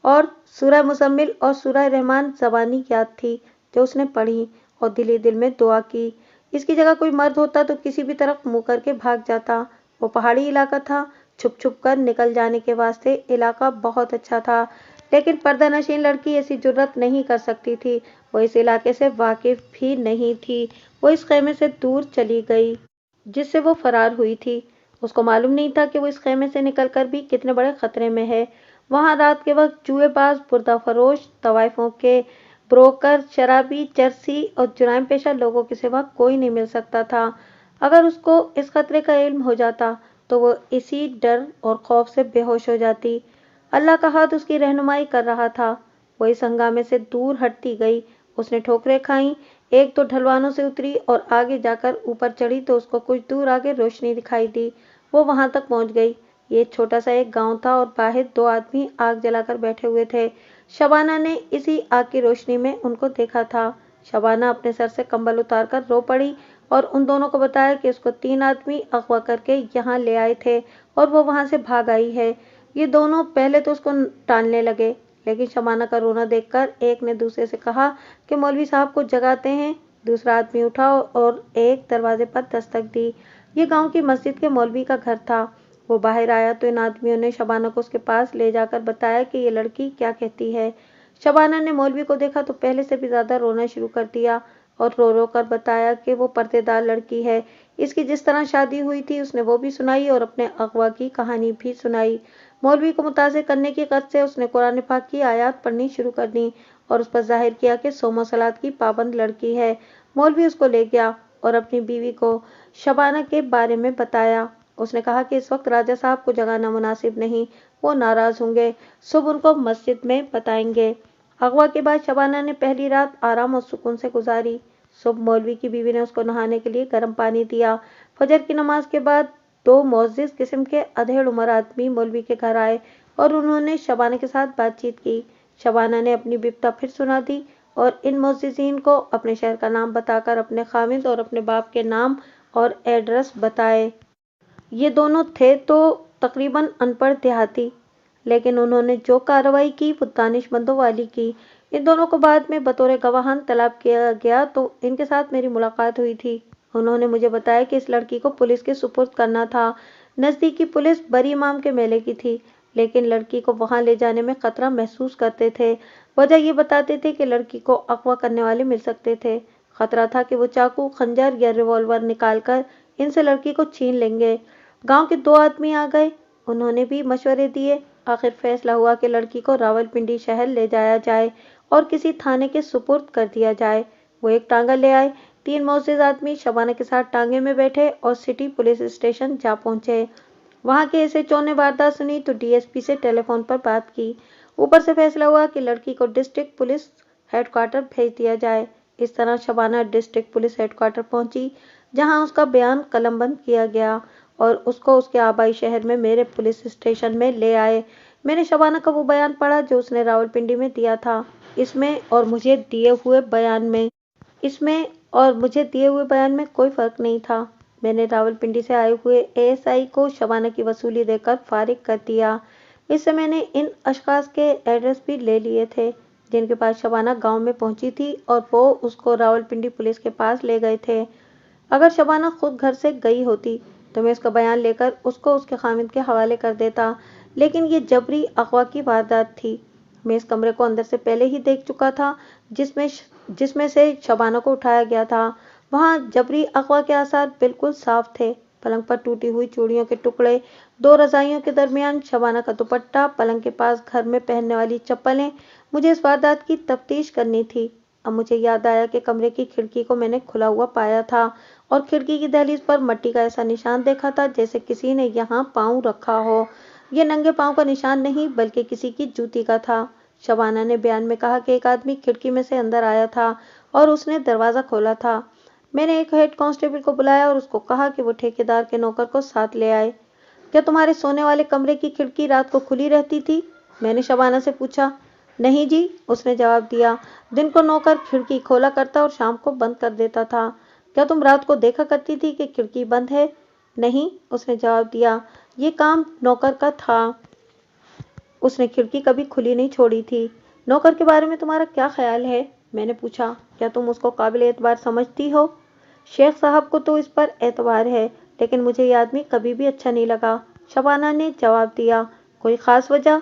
اور سورہ رحمان زبانی یاد تھی جو اس نے پڑھی اور دل ہی دل میں دعا کی۔ اس کی جگہ کوئی مرد ہوتا تو کسی بھی طرف منہ کر کے بھاگ جاتا۔ وہ پہاڑی علاقہ تھا، چھپ چھپ کر نکل جانے کے واسطے علاقہ بہت اچھا تھا، لیکن پردہ نشین لڑکی ایسی جرات نہیں کر سکتی تھی۔ وہ اس علاقے سے واقف بھی نہیں تھی۔ وہ اس خیمے سے دور چلی گئی جس سے وہ فرار ہوئی تھی۔ اس کو معلوم نہیں تھا کہ وہ اس خیمے سے نکل کر بھی کتنے بڑے خطرے میں ہے۔ وہاں رات کے وقت جوئے باز، بردہ فروش، طوائفوں کے بروکر، شرابی، چرسی اور جرائم پیشہ لوگوں کے سوا کوئی نہیں مل سکتا تھا۔ اگر اس کو اس خطرے کا علم ہو جاتا تو وہ اسی ڈر اور خوف سے بے ہوش ہو جاتی۔ اللہ کا ہاتھ اس کی رہنمائی کر رہا تھا۔ وہ اس ہنگامے سے دور ہٹتی گئی۔ اس نے ٹھوکریں کھائیں، ایک تو ڈھلوانوں سے اتری اور آگے جا کر اوپر چڑھی تو اس کو کچھ دور آگے روشنی دکھائی دی۔ وہ وہاں تک پہنچ گئی۔ یہ چھوٹا سا ایک گاؤں تھا اور باہر دو آدمی آگ جلا کر بیٹھے ہوئے تھے۔ شبانہ نے اسی آگ کی روشنی میں ان کو دیکھا تھا۔ شبانہ اپنے سر سے کمبل اتار کر رو پڑی اور ان دونوں کو بتایا کہ اس کو 3 آدمی اغوا کر کے یہاں لے آئے تھے اور وہ وہاں سے بھاگ آئی ہے۔ یہ دونوں پہلے تو اس کو ٹالنے لگے، لیکن شبانہ کا رونا دیکھ کر ایک نے دوسرے سے کہا کہ مولوی صاحب کو جگاتے ہیں۔ دوسرا آدمی اٹھا اور ایک دروازے پر دستک دی۔ یہ گاؤں کی مسجد کے مولوی کا گھر تھا۔ وہ باہر آیا تو ان آدمیوں نے شبانہ کو اس کے پاس لے جا کر بتایا کہ یہ لڑکی کیا کہتی ہے۔ شبانہ نے مولوی کو دیکھا تو پہلے سے بھی زیادہ رونا شروع کر دیا اور رو رو کر بتایا کہ وہ پردے دار لڑکی ہے، اس کی جس طرح شادی ہوئی تھی اس نے وہ بھی سنائی اور اپنے اغوا کی کہانی بھی سنائی۔ مولوی کو متاثر کرنے کی غرض سے اس نے قرآن پاک کی آیات پڑھنی شروع کر دیں اور اس پر ظاہر کیا کہ صوم و صلات کی پابند لڑکی ہے۔ مولوی اس کو لے گیا اور اپنی بیوی کو شبانہ کے بارے میں بتایا۔ اس نے کہا کہ اس وقت راجہ صاحب کو جگانا مناسب نہیں، وہ ناراض ہوں گے، صبح ان کو مسجد میں بتائیں گے۔ اغوا کے بعد شبانہ نے پہلی رات آرام اور سکون سے گزاری۔ صبح مولوی کی بیوی نے اس کو نہانے کے لیے گرم پانی دیا۔ فجر کی نماز کے بعد 2 معزز قسم کے ادھیڑ عمر آدمی مولوی کے گھر آئے اور انہوں نے شبانہ کے ساتھ بات چیت کی۔ شبانہ نے اپنی بپتا پھر سنا دی اور ان معززین کو اپنے شہر کا نام بتا کر اپنے خاوند اور اپنے باپ کے نام اور ایڈریس بتائے۔ یہ دونوں تھے تو تقریباً ان پڑھ دیہاتی، لیکن انہوں نے جو کارروائی کی وہ دانش مندوں والی کی۔ ان دونوں کو بعد میں بطور گواہان طلب کیا گیا تو ان کے ساتھ میری ملاقات ہوئی تھی۔ انہوں نے مجھے بتایا کہ اس لڑکی کو پولیس کے سپرد کرنا تھا۔ نزدیکی پولیس بری امام کے میلے کی تھی، لیکن لڑکی کو وہاں لے جانے میں خطرہ محسوس کرتے تھے۔ وجہ یہ بتاتے تھے کہ لڑکی کو اغوا کرنے والے مل سکتے تھے۔ خطرہ تھا کہ وہ چاقو، خنجر یا ریوالور نکال کر ان سے لڑکی کو چھین لیں گے۔ گاؤں کے 2 آدمی آ گئے، انہوں نے بھی مشورے دیے۔ آخر فیصلہ ہوا کہ لڑکی کو راولپنڈی شہر لے جایا جائے اور کسی تھانے کے سپرد کر دیا جائے۔ وہ ایک ٹانگا لے آئے۔ 3 معزز آدمی شبانہ کے ساتھ ٹانگے میں بیٹھے اور سٹی پولیس اسٹیشن جا پہنچے۔ وہاں کے ایس ایچ او نے واردات سنی تو ڈی ایس پی سے ٹیلی فون پر بات کی۔ اوپر سے فیصلہ ہوا کہ لڑکی کو ڈسٹرکٹ پولیس ہیڈ کوارٹر بھیج دیا جائے۔ اس طرح Shabana district police headquarter پہنچی، جہاں اس کا بیان قلم بند کیا گیا اور اس کو اس کے آبائی شہر میں میرے پولیس اسٹیشن میں لے آئے۔ میں نے شبانہ کا وہ بیان پڑھا جو اس نے راولپنڈی میں دیا تھا۔ اس میں اور مجھے دیے ہوئے بیان میں کوئی فرق نہیں تھا۔ میں نے راولپنڈی سے آئے ہوئے اے ایس آئی کو شبانہ کی وصولی دے کر فارغ کر دیا۔ اس سے میں نے ان اشخاص کے ایڈریس بھی لے لیے تھے جن کے پاس شبانہ گاؤں میں پہنچی تھی اور وہ اس کو راولپنڈی پولیس کے پاس لے گئے تھے۔ اگر شبانہ خود گھر سے گئی ہوتی تو میں اس کا بیان لے کر اس کو اس کے خاوند کے حوالے کر دیتا، لیکن یہ جبری اغوا کی واردات تھی۔ میں اس کمرے کو اندر سے پہلے ہی دیکھ چکا تھا جس میں سے شبانہ کو اٹھایا گیا تھا۔ وہاں جبری اغوا کے آثار بالکل صاف تھے۔ پلنگ پر ٹوٹی ہوئی چوڑیوں کے ٹکڑے، 2 رضائیوں کے درمیان شبانہ کا دوپٹہ، پلنگ کے پاس گھر میں پہننے والی چپلیں۔ مجھے اس واردات کی تفتیش کرنی تھی۔ اب مجھے یاد آیا کہ کمرے کی کھڑکی کو میں نے کھلا ہوا پایا تھا اور کھڑکی کی دہلیز پر مٹی کا ایسا نشان دیکھا تھا جیسے کسی نے یہاں پاؤں رکھا ہو۔ یہ ننگے پاؤں کا نشان نہیں بلکہ کسی کی جوتی کا تھا۔ شبانہ نے بیان میں کہا کہ ایک آدمی کھڑکی میں سے اندر آیا تھا اور اس نے دروازہ کھولا تھا۔ میں نے ایک ہیڈ کانسٹیبل کو بلایا اور اس کو کہا کہ وہ ٹھیکیدار کے نوکر کو ساتھ لے آئے۔ کیا تمہارے سونے والے کمرے کی کھڑکی رات کو کھلی رہتی تھی؟ میں نے شبانہ سے پوچھا۔ نہیں جی، اس نے جواب دیا، دن کو نوکر کھڑکی کھولا کرتا اور شام کو بند کر دیتا تھا۔ کیا تم رات کو دیکھا کرتی تھی کہ کھڑکی بند ہے؟ نہیں، اس نے جواب دیا، یہ کام نوکر کا تھا، اس نے کھڑکی کبھی کھلی نہیں چھوڑی تھی۔ نوکر کے بارے میں تمہارا کیا خیال ہے؟ میں نے پوچھا۔ کیا تم اس کو قابل اعتبار سمجھتی ہو؟ شیخ صاحب کو تو اس پر اعتبار ہے، لیکن مجھے یہ آدمی کبھی بھی اچھا نہیں لگا، شبانہ نے جواب دیا۔ کوئی خاص وجہ؟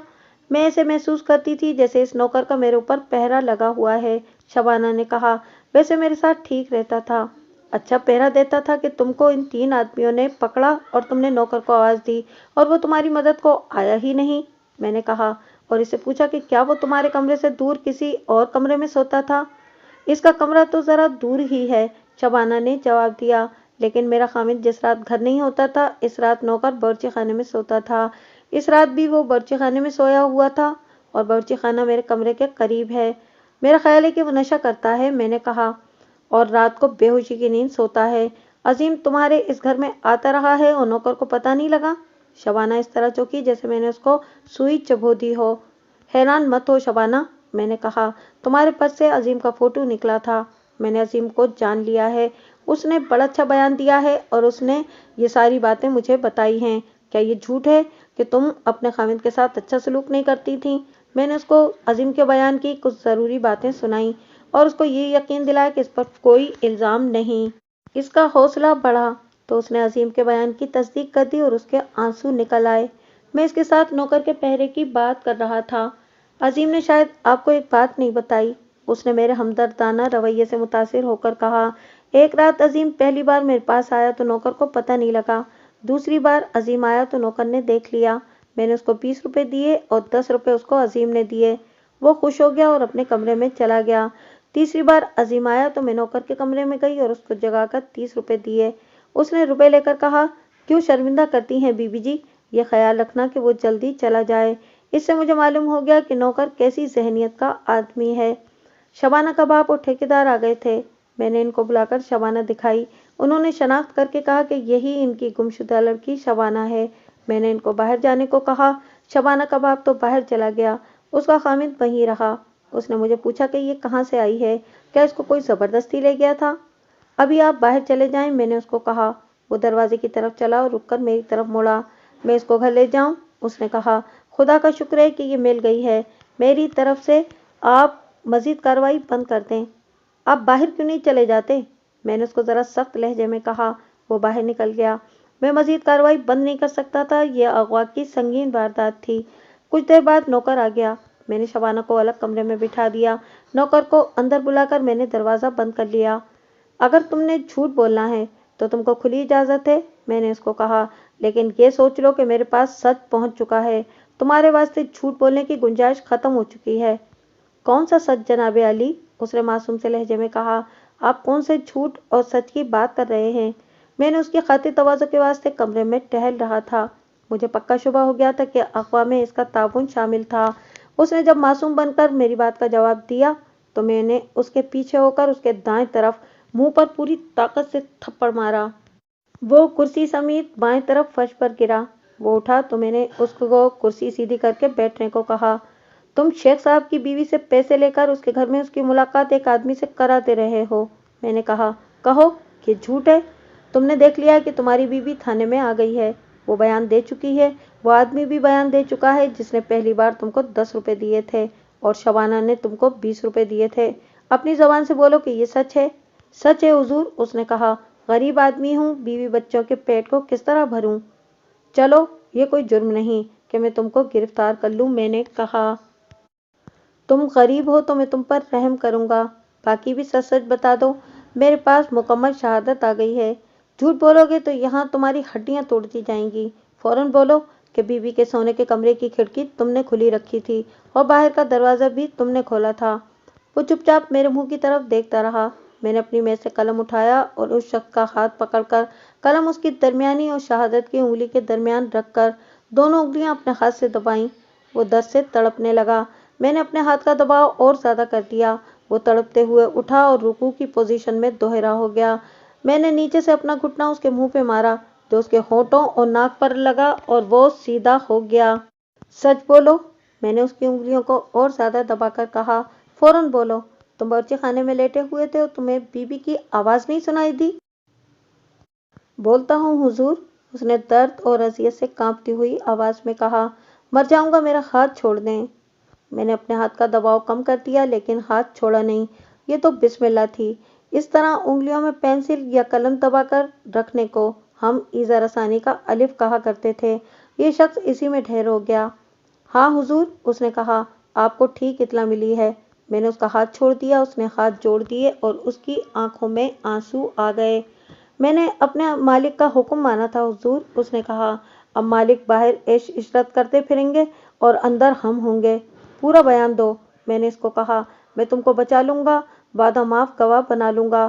میں ایسے محسوس کرتی تھی جیسے اس نوکر کا میرے اوپر پہرا لگا ہوا ہے، شبانہ نے کہا۔ ویسے میرے ساتھ ٹھیک رہتا تھا۔ اچھا پہرا دیتا تھا کہ تم کو ان 3 آدمیوں نے پکڑا اور تم نے نوکر کو آواز دی اور وہ تمہاری مدد کو آیا ہی نہیں، میں نے کہا، اور اس سے پوچھا کہ کیا وہ تمہارے کمرے سے دور کسی اور کمرے میں سوتا تھا؟ اس کا کمرہ تو ذرا دور ہی ہے، شبانہ نے جواب دیا، لیکن میرا خامد جس رات گھر نہیں ہوتا تھا اس رات نوکر باورچی خانے میں سوتا تھا۔ اس رات بھی وہ باورچی خانے میں سویا ہوا تھا اور باورچی خانہ میرے کمرے کے قریب ہے۔ میرا خیال ہے کہ وہ نشہ کرتا ہے، میں نے کہا، اور رات کو بے ہوشی کی نیند سوتا ہے۔ عظیم تمہارے اس گھر میں آتا رہا ہے اور نوکر کو پتہ نہیں لگا؟ شبانہ اس طرح چونکی جیسے میں نے اس کو سوئی چبھو دی ہو۔ حیران مت ہو شبانہ، میں نے کہا، تمہارے پرس سے عظیم کا فوٹو نکلا تھا۔ میں نے عظیم کو جان لیا ہے، اس نے بڑا اچھا بیان دیا ہے اور اس نے یہ ساری باتیں مجھے بتائی ہیں۔ کیا یہ جھوٹ ہے کہ تم اپنے خامد کے ساتھ اچھا سلوک نہیں کرتی تھیں؟ میں نے اس کو عظیم کے بیان کی کچھ ضروری باتیں سنائیں اور اس کو یہ یقین دلایا کہ اس پر کوئی الزام نہیں۔ اس کا حوصلہ بڑھا تو اس نے عظیم کے بیان کی تصدیق کر دی اور اس کے آنسو نکل آئے۔ میں اس کے ساتھ نوکر کے پہرے کی بات کر رہا تھا۔ عظیم نے شاید آپ کو ایک بات نہیں بتائی، اس نے میرے ہمدردانہ رویے سے متاثر ہو کر کہا۔ ایک رات عظیم پہلی بار میرے پاس آیا تو نوکر کو پتہ نہیں لگا۔ دوسری بار عظیم آیا تو نوکر نے دیکھ لیا۔ میں نے اس کو 20 روپے دیے اور 10 روپے اس کو عظیم نے دیے۔ وہ خوش ہو گیا اور اپنے کمرے میں چلا گیا۔ تیسری بار عظیم آیا تو میں نوکر کے کمرے میں گئی اور اس کو جگا کر 30 روپے دیے۔ اس نے روپے لے کر کہا، کیوں شرمندہ کرتی ہیں بی بی جی، یہ خیال رکھنا کہ وہ جلدی چلا جائے۔ اس سے مجھے معلوم ہو گیا کہ نوکر کیسی ذہنیت کا آدمی ہے۔ شبانہ کا باپ اور ٹھیکیدار آ گئے تھے۔ میں نے ان کو بلا کر شبانہ دکھائی۔ انہوں نے شناخت کر کے کہا کہ یہی ان کی گمشدہ لڑکی شبانہ ہے۔ میں نے ان کو باہر جانے کو کہا۔ شبانہ کا باپ تو باہر چلا گیا، اس کا خامد وہیں رہا۔ اس نے مجھے پوچھا کہ یہ کہاں سے آئی ہے، کیا اس کو کوئی زبردستی لے گیا تھا؟ ابھی آپ باہر چلے جائیں، میں نے اس کو کہا۔ وہ دروازے کی طرف چلا اور رک کر میری طرف مڑا۔ میں اس کو گھر لے جاؤں؟ اس نے کہا، خدا کا شکر ہے کہ یہ مل گئی ہے۔ میری طرف سے آپ مزید کارروائی بند کر دیں۔ آپ باہر کیوں نہیں چلے جاتے؟ میں نے اس کو ذرا سخت لہجے میں کہا۔ وہ باہر نکل گیا۔ میں مزید کارروائی بند نہیں کر سکتا تھا، یہ اغوا کی سنگین واردات تھی۔ کچھ دیر بعد نوکر آ گیا۔ میں نے شبانہ کو الگ کمرے میں بٹھا دیا۔ نوکر کو اندر بلا کر میں نے دروازہ بند کر لیا۔ اگر تم نے جھوٹ بولنا ہے تو تم کو کھلی اجازت ہے، میں نے اس کو کہا، لیکن یہ سوچ لو کہ میرے پاس سچ پہنچ چکا ہے، تمہارے واسطے جھوٹ بولنے کی گنجائش ختم ہو چکی ہے۔ کون سا سچ جناب عالی؟ اس نے معصوم سے لہجے میں کہا۔ آپ کون سے جھوٹ اور سچ کی بات کر رہے ہیں؟ میں نے اس کی خاطر تواضع کے واسطے کمرے میں ٹہل رہا تھا۔ مجھے پکا شبہ ہو گیا تھا کہ اغوا میں اس کا تعاون شامل تھا۔ اس نے جب معصوم بن کر میری بات کا جواب دیا تو میں نے اس کے پیچھے ہو کر اس کے دائیں طرف منہ پر پوری طاقت سے تھپڑ مارا۔ وہ کرسی سمیت بائیں طرف فرش پر گرا۔ وہ اٹھا تو میں نے اس کو کرسی سیدھی کر کے بیٹھنے کو کہا۔ تم شیخ صاحب کی بیوی سے پیسے لے کر اس کے گھر میں اس کی ملاقات ایک آدمی سے کراتے رہے ہو، میں نے کہا۔ کہو کہ جھوٹ ہے۔ تم نے دیکھ لیا کہ تمہاری بیوی تھانے میں آ گئی ہے، وہ بیان دے چکی ہے، وہ آدمی بھی بیان دے چکا ہے جس نے پہلی بار تم کو 10 روپے دیے تھے اور شبانہ نے تم کو 20 روپے دیے تھے۔ اپنی زبان سے بولو کہ یہ سچ ہے۔ سچ ہے حضور، اس نے کہا۔ غریب آدمی ہوں، بیوی بچوں کے پیٹ کو کس طرح بھروں؟ چلو، یہ کوئی جرم نہیں کہ میں تم کو گرفتار کر لوں، میں نے کہا۔ تم غریب ہو تو میں تم پر رحم کروں گا، باقی بھی سچ سچ بتا دو۔ میرے پاس مکمل شہادت آ گئی ہے۔ جھوٹ بولو گے تو یہاں تمہاری ہڈیاں توڑ دی جائیں گی۔ فوراً بولو کہ بیوی کے سونے کے کمرے کی کھڑکی تم نے کھلی رکھی تھی اور باہر کا دروازہ بھی تم نے کھولا تھا۔ وہ چپ چاپ میرے منہ کی طرف دیکھتا رہا۔ میں نے اپنی میز سے قلم اٹھایا اور اس شخص کا ہاتھ پکڑ کر قلم اس کی درمیانی اور شہادت کی انگلی کے درمیان رکھ کر دونوں انگلیاں اپنے ہاتھ سے دبائیں۔ وہ درد سے تڑپنے لگا۔ میں نے اپنے ہاتھ کا دباؤ اور زیادہ کر دیا۔ وہ تڑپتے ہوئے اٹھا اور رکوع کی پوزیشن میں دوہرا ہو گیا۔ میں نے نیچے سے اپنا گھٹنا اس کے منہ پہ مارا جو اس کے ہونٹوں اور ناک پر لگا اور وہ سیدھا ہو گیا۔ سچ بولو، میں نے اس کی انگلیوں کو اور زیادہ دبا کر کہا۔ فوراً بولو، تم باورچی خانے میں لیٹے ہوئے تھے اور تمہیں بی بی کی آواز نہیں سنائی دی؟ بولتا ہوں حضور، اس نے درد اور اذیت سے کانپتی ہوئی آواز میں کہا۔ مر جاؤں گا، میرا ہاتھ چھوڑ دیں۔ میں نے اپنے ہاتھ کا دباؤ کم کر دیا لیکن ہاتھ چھوڑا نہیں۔ یہ تو بسم اللہ تھی۔ اس طرح انگلیوں میں پینسل یا قلم دبا کر رکھنے کو ہم ایذا رسانی کا الف کہا کرتے تھے۔ یہ شخص اسی میں ڈھیر ہو گیا۔ ہاں حضور، اس نے کہا، آپ کو ٹھیک اطلاع ملی ہے۔ میں نے اس کا ہاتھ چھوڑ دیا، اس نے ہاتھ جوڑ دیے اور اس کی آنکھوں میں آنسو آ گئے۔ میں نے اپنے مالک کا حکم مانا تھا حضور، اس نے کہا۔ اب مالک باہر عیش عشرت کرتے پھریں گے اور اندر ہم ہوں گے۔ پورا بیان دو، میں نے اس کو کہا۔ میں تم کو بچا لوں گا، وعدہ معاف گواہ بنا لوں گا۔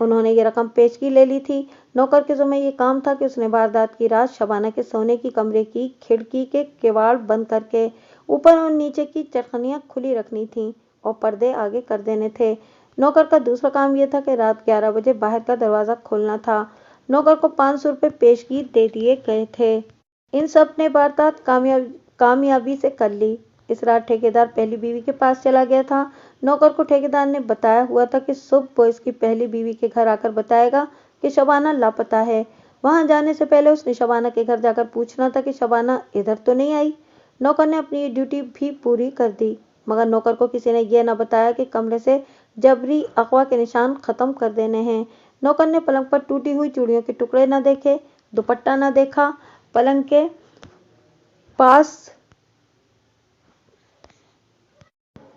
انہوں نے یہ رقم پیشگی لے لی تھی۔ نوکر کے ذمہ یہ کام تھا کہ اس نے واردات کی رات شبانہ کے سونے کی کمرے کی کھڑکی کے کواڑ بند کر کے اوپر اور نیچے کی چٹخنیاں کھلی رکھنی تھیں اور پردے آگے کر دینے تھے۔ نوکر کا دوسرا کام یہ تھا کہ رات 11 بجے باہر کا دروازہ کھولنا تھا۔ نوکر کو 500 روپے پیشگی دے دیے گئے تھے۔ ان سب نے واردات کامیابی سے کر لی۔ اس رات ٹھیکیدار پہلی بیوی کے پاس چلا گیا تھا۔ نوکر کو ٹھیکیدار نے بتایا ہوا تھا کہ صبح وہ اس کی پہلی بیوی کے گھر آ کر بتائے گا کہ شبانہ لاپتہ ہے۔ وہاں جانے سے پہلے اس نے شبانہ کے گھر جا کر پوچھنا تھا کہ شبانہ ادھر تو نہیں آئی۔ نوکر نے اپنی یہ ڈیوٹی بھی پوری کر دی، مگر نوکر کو کسی نے یہ نہ بتایا کہ کمرے سے جبری اغوا کے نشان ختم کر دینے ہیں۔ نوکر نے پلنگ پر ٹوٹی ہوئی چوڑیوں کے ٹکڑے نہ دیکھے، دوپٹہ نہ دیکھا، پلنگ کے پاس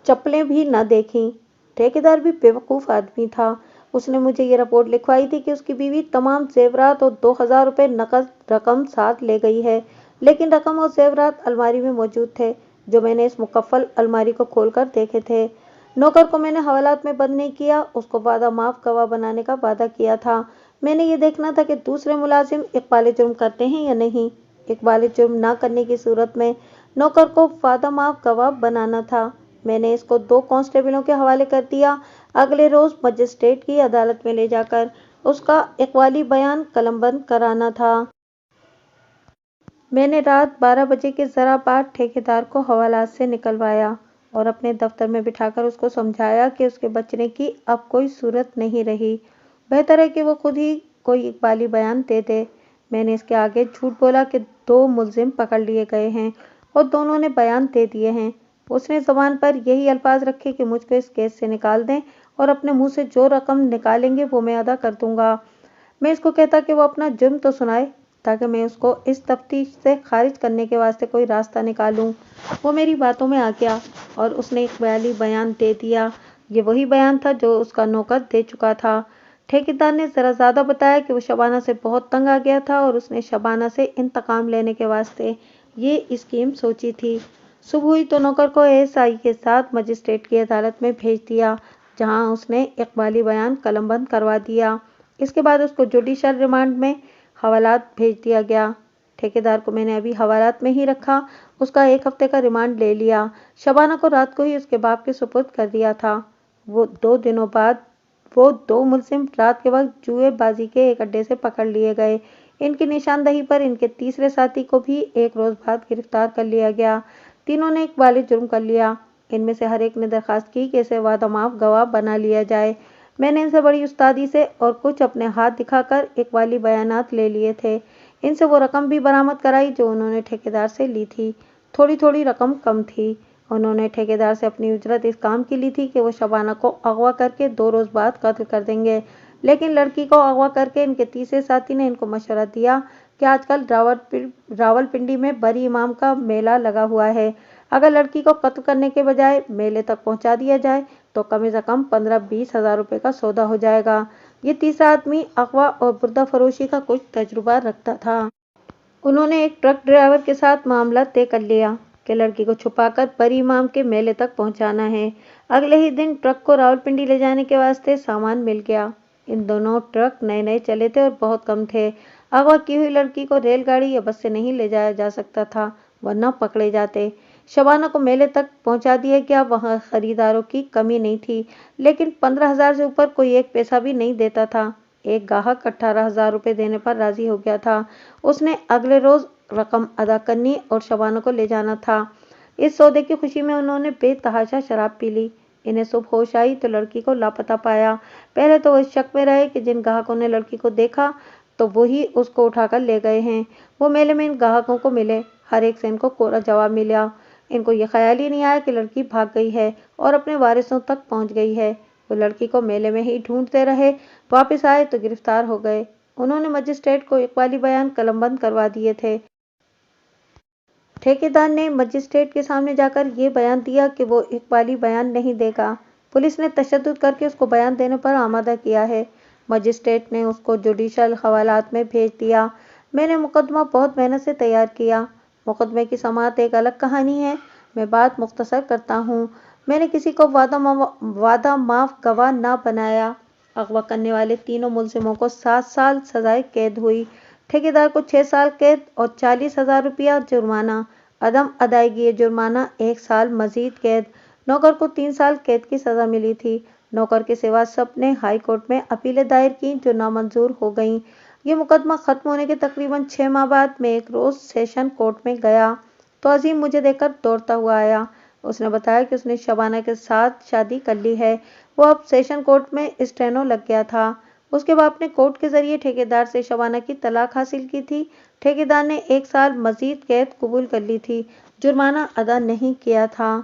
چپلیں بھی نہ دیکھیں۔ ٹھیکیدار بھی بے وقوف آدمی تھا۔ اس نے مجھے یہ رپورٹ لکھوائی تھی کہ اس کی بیوی تمام زیورات اور 2000 روپے نقد رقم ساتھ لے گئی ہے، لیکن رقم اور زیورات الماری میں موجود تھے جو میں نے اس مقفل الماری کو کھول کر دیکھے تھے۔ نوکر کو میں نے حوالات میں بند نہیں کیا، اس کو وعدہ معاف گواہ بنانے کا وعدہ کیا تھا۔ میں نے یہ دیکھنا تھا کہ دوسرے ملازم اقبال جرم کرتے ہیں یا نہیں۔ اقبال جرم نہ کرنے کی صورت میں نوکر کو وعدہ معاف گواہ بنانا تھا۔ میں نے اس کو 2 کانسٹیبلوں کے حوالے کر دیا۔ اگلے روز مجسٹریٹ کی عدالت میں لے جا کر اس کا اقوالی بیان قلم بند کرانا تھا۔ میں نے رات 12 بجے کے ذرا بعد ٹھیکیدار کو حوالات سے نکلوایا اور اپنے دفتر میں بٹھا کر اس کو سمجھایا کہ اس کے بچنے کی اب کوئی صورت نہیں رہی، بہتر ہے کہ وہ خود ہی کوئی اقبالی بیان دے دے۔ میں نے اس کے آگے جھوٹ بولا کہ 2 ملزم پکڑ لیے گئے ہیں اور دونوں نے بیان دے دیے ہیں۔ اس نے زبان پر یہی الفاظ رکھے کہ مجھ کو اس کیس سے نکال دیں اور اپنے منہ سے جو رقم نکالیں گے وہ میں ادا کر دوں گا۔ میں اس کو کہتا کہ وہ اپنا جرم تو سنائے تاکہ میں اس کو اس تفتیش سے خارج کرنے کے واسطے کوئی راستہ نکالوں۔ وہ میری باتوں میں آ گیا اور اس نے اقبالی بیان دے دیا۔ یہ وہی بیان تھا جو اس کا نوکر دے چکا تھا۔ ٹھیکیدار نے ذرا زیادہ بتایا کہ وہ شبانہ سے بہت تنگ آ گیا تھا اور اس نے شبانہ سے انتقام لینے کے واسطے یہ اسکیم سوچی تھی۔ صبح ہوئی تو نوکر کو ASI کے ساتھ مجسٹریٹ کی عدالت میں بھیج دیا، جہاں اس نے اقبالی بیان قلم بند کروا دیا۔ اس کے بعد اس کو جوڈیشل ریمانڈ میں حوالات بھیج دیا گیا۔ ٹھیکیدار کو میں نے ابھی حوالات میں ہی رکھا، اس کا 1 ہفتے کا ریمانڈ لے لیا۔ شبانہ کو رات کو ہی اس کے باپ کے سپرد کر دیا تھا۔ وہ 2 دنوں بعد وہ 2 ملزم رات کے وقت جوئے بازی کے ایک اڈے سے پکڑ لیے گئے۔ ان کی نشاندہی پر ان کے تیسرے ساتھی کو بھی 1 روز بعد گرفتار کر لیا گیا۔ تینوں نے اقبال جرم کر لیا۔ ان میں سے ہر ایک نے درخواست کی کہ اسے وعدہ معاف گواہ بنا لیا جائے۔ میں نے ان سے بڑی استادی سے اور کچھ اپنے ہاتھ دکھا کر اقبالی بیانات لے لیے تھے۔ ان سے وہ رقم بھی برآمد کرائی جو انہوں نے ٹھیکیدار سے لی تھی۔ تھوڑی تھوڑی رقم کم تھی۔ انہوں نے ٹھیکیدار سے اپنی اجرت اس کام کی لی تھی کہ وہ شبانہ کو اغوا کر کے 2 روز بعد قتل کر دیں گے، لیکن لڑکی کو اغوا کر کے ان کے تیسرے ساتھی نے ان کو مشورہ دیا کہ آج کل راولپنڈی میں بری امام کا میلہ لگا ہوا ہے، اگر لڑکی کو قتل کرنے کے بجائے میلے تک پہنچا دیا جائے تو کم از کم 15-20 ہزار روپے کا سودا ہو جائے گا۔ یہ تیسرا آدمی اغوا اور بردہ فروشی کا کچھ تجربہ رکھتا تھا۔ انہوں نے ایک ٹرک ڈرائیور کے ساتھ معاملہ طے کر لیا کہ لڑکی کو چھپا کر بری امام کے میلے تک پہنچانا ہے۔ اگلے ہی دن ٹرک کو راولپنڈی لے جانے کے واسطے سامان مل گیا۔ ان دونوں ٹرک نئے نئے چلے تھے اور بہت کم تھے۔ اغوا کی ہوئی لڑکی کو ریل گاڑی یا بس سے نہیں لے جایا جا سکتا تھا ورنہ پکڑے جاتے۔ شبانہ کو میلے تک پہنچا دیا گیا۔ وہاں خریداروں کی کمی نہیں تھی، لیکن 15,000 سے اوپر کوئی 1 پیسہ بھی نہیں دیتا تھا۔ ایک گاہک 18,000 روپے دینے پر راضی ہو گیا تھا۔ اس نے اگلے روز رقم ادا کرنی اور شبانہ کو لے جانا تھا۔ اس سودے کی خوشی میں انہوں نے بے تحاشا شراب پی لی۔ انہیں صبح ہوش آئی تو لڑکی کو لاپتہ پایا۔ پہلے تو وہ اس شک میں رہے کہ جن گاہکوں نے لڑکی کو دیکھا تو وہی اس کو اٹھا کر لے گئے ہیں۔ وہ میلے میں ان گاہکوں کو ملے، ہر ایک سے ان کو کوڑا جواب ملا۔ ان کو یہ خیال ہی نہیں آیا کہ لڑکی بھاگ گئی ہے اور اپنے وارثوں تک پہنچ گئی ہے۔ وہ لڑکی کو میلے میں ہی ڈھونڈتے رہے، واپس آئے تو گرفتار ہو گئے۔ انہوں نے مجسٹریٹ کو اقبالی بیان قلم بند کروا دیے تھے۔ ٹھیکیدار نے مجسٹریٹ کے سامنے جا کر یہ بیان دیا کہ وہ اقبالی بیان نہیں دے گا۔ پولیس نے تشدد کر کے اس کو بیان دینے پر آمادہ کیا ہے۔ مجسٹریٹ نے اس کو جوڈیشل حوالات میں بھیج دیا۔ میں نے مقدمہ بہت محنت سے تیار کیا۔ مقدمے کی سماعت ایک الگ کہانی ہے، میں بات مختصر کرتا ہوں۔ میں نے کسی کو وعدہ معاف گواہ نہ بنایا۔ اغوا کرنے والے تینوں ملزموں کو 7 سال سزائے قید ہوئی۔ ٹھیکیدار کو 6 سال قید اور 40,000 روپیہ جرمانہ۔ عدم ادائیگی جرمانہ 1 سال مزید قید۔ نوکر کو 3 سال قید کی سزا ملی تھی۔ نوکر کے سوا سب نے ہائی کورٹ میں اپیلیں دائر کیں جو نامنظور ہو گئیں۔ یہ مقدمہ ختم ہونے کے تقریباً 6 ماہ بعد میں ایک روز سیشن کورٹ میں گیا تو عظیم مجھے دیکھ کر دوڑتا ہوا آیا۔ اس نے بتایا کہ اس نے شبانہ کے ساتھ شادی کر لی ہے۔ وہ اب سیشن کورٹ میں اسٹینو لگ گیا تھا۔ اس کے باپ نے کورٹ کے ذریعے ٹھیکیدار سے شبانہ کی طلاق حاصل کی تھی۔ ٹھیکیدار نے 1 سال مزید قید قبول کر لی تھی۔ جرمانہ ادا نہیں کیا تھا۔